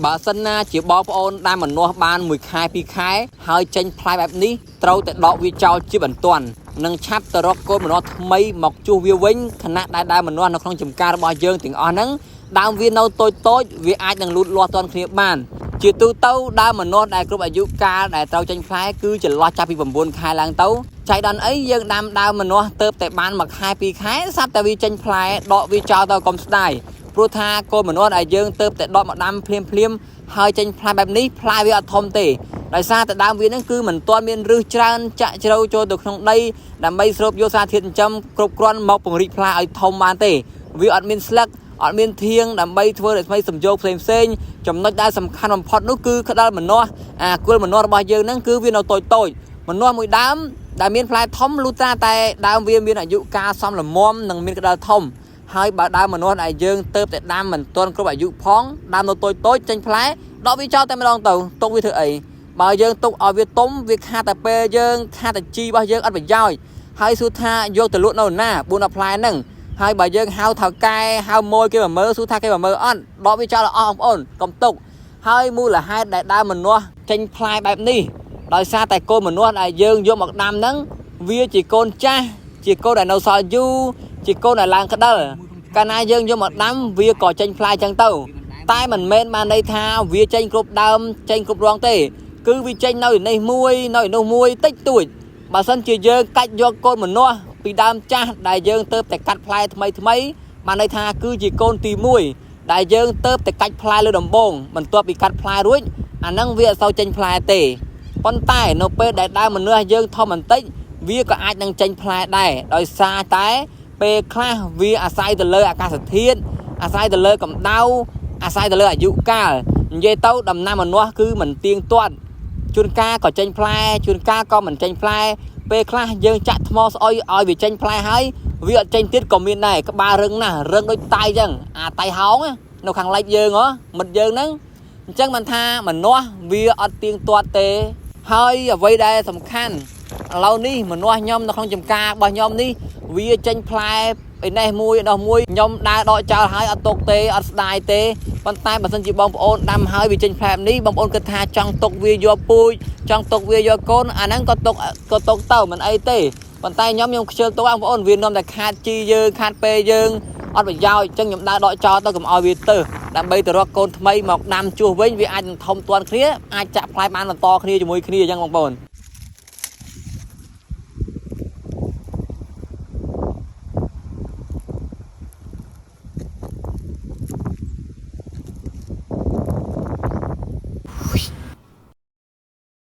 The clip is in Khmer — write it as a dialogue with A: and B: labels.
A: បើសិនណាជាបងប្អូនដែលមិននាស់បានមួយខែពីរខែហើយចេញផ្លែបែបនេះត្រូវតែដកវាចោលជាបន្ទាន់នឹងឆាប់ទៅរកកូនម្នាស់ថ្មីមកជួសវាវិញខណៈដែលដើមម្នាស់នៅក្នុងចំការរបស់យើងទាំងអស់ហ្នឹងដើមវានៅតូចវាអាចនឹងលូតលាស់ទាន់គ្នាបានជាទូទៅដើមម្នាស់ដែលគ្រប់អាយុកាលដែលត្រូវចេញផ្លែគឺចន្លោះចាប់ពី9ខែឡើងទៅចៃដន្យអីយើងដាំដើមម្នាស់ទៅតែបាន1ខែ2ខែស្រាប់តែវាចេញផ្លែដកវាចោលទៅកុំស្ដាយព្រោះថាកូនម្នាស់ដែលយើងទៅតែដកមកដាំភ្លាមហើយចេញផ្លែបែបនេះផ្លែវាអត់ធំទេដោយសារតែដើមវាហ្នឹងគឺមិនទាន់មានឫសច្រើនចាក់ជ្រៅចូលទៅក្នុងដីដើម្បីស្រូបយកសារធាតុចិញ្ចឹមគ្រប់គ្រាន់មកពង្រីកផ្លែឲ្យធំបានទេវាអត់មានស្លឹកអត់មានធាងដើម្បីធ្វើឲ្យថ្មីសំយោគផ្សេងចំណុចដែលសំខាន់បំផុតនោះគឺក្តាល់ម្នាស់គល់ម្នាស់របស់យើងហ្នឹងគឺវានៅតូចម្នាស់មួយដើមដែលមានផ្លែធំលុះត្រាតែដើមវាមានអាយុកាលសមល្មមនិងមានក្តាល់ធំហើយបើដើមម្នាស់ដែលយើងទៅតែដាំមិនទាន់គ្រប់អាយុផងដើមនៅតូចចេញផ្លែដកវាចោលតែម្ដងទៅទុកវាធ្វើអីបើយើងទុកឲ្យវាទុំវាខាតតែពេលយើងខាតតែជីរបស់យើងអត់ប្រយោជន៍ហើយសួរថាយកទៅលក់នៅណា4-10ផ្លែហ្នឹងហើយបើយើងហៅថៅកែហៅម៉ួយគេមកមើលសួរថាគេមកមើលអត់ដកវាចោលអស់បងប្អូនកុំទុកហើយមូលហេតុដែលដើមម្នាស់ចេញផ្លែបែបនេះដោយសារតែកូនម្នាស់ដែលយើងយកមកដាំហ្នឹងវាជាកូនចាស់ជាកូនដែលនៅសល់យូរជាកូនដែលឡើងក្តិលកាលណាយើងយកមកដាំវាក៏ចេញផ្លែចឹងទៅតែមិនមែនបានន័យថាវាចេញគ្រប់ដើមចេញគ្រប់រងទេគឺវាចេញនៅនេះមួយនៅនោះមួយតិចតួចបើសិនជាយើងកាច់យកកូនម្នាស់ពីដើមចាស់ដែលយើងទៅតែកាត់ផ្លែថ្មីបានន័យថាគឺជាកូនទី1ដែលយើងទៅតែកាច់ផ្លែលើដំបងបន្ទាប់ពីកាត់ផ្លែរួចអាហ្នឹងវាអត់សូវចេញផ្លែទេប៉ុន្តែនៅពេលដែលដើមម្នាស់យើងធំបន្តិចវាក៏អាចនឹងចេញផ្លែដែរដោយសារតែពេលខ្លះវាអាស្រ័យទៅលើអាកាសធាតុអាស្រ័យទៅលើកម្ដៅអាស្រ័យទៅលើអាយុកាលនិយាយទៅដំណាំម្នាស់គឺមិនទៀងទាត់ជួនកាលក៏ចេញផ្លែជួនកាលក៏មិនចេញផ្លែពេលខ្លះយើងចាក់ថ្មស្អុយឲ្យវាចេញផ្លែហើយវាអត់ចេញទៀតក៏មានដែរក្បាលរឹងណាស់រឹងដូចតៃចឹងអាតៃហោងនៅខាងលិចយើងហ៎មិត្តយើងហ្នឹងអញ្ចឹងមិនថាម្នាស់វាអត់ទៀងទាត់ទេហើយអ្វីដែលសំខាន់ឥឡូវនេះម្នាស់ខ្ញុំនៅក្នុងចំការរបស់ខ្ញុំនេះវាចេញផ្លែឯនេះមួយដោះមួយខ្ញុំដើរដកចោលហើយអត់ទុកទេអត់ស្ដាយទេប៉ុន្តែបើសិនជាបងប្អូនដាំហើយវាចេញផ្លែនេះបងប្អូនគិតថាចង់ទុកវាយកពូជចង់ទុកវាយកកូនអាហ្នឹងក៏ទុកទៅមិនអីទេប៉ុន្តែខ្ញុំខ្ជិលទុកបងប្អូនវានាំតែខាតជីយើងខាតពេលយើងអត់ប្រយោជន៍អញ្ចឹងខ្ញុំដើរដកចោលទៅកុំឲ្យវាទៅដើម្បីទៅរកកូនថ្មីមកដាំជួសវិញវាអាចនឹងធំទាន់គ្នាអាចចាក់ផ្លែបានបន្តគ្នាជាមួយគ្នាអញ្ចឹងបងប្អូន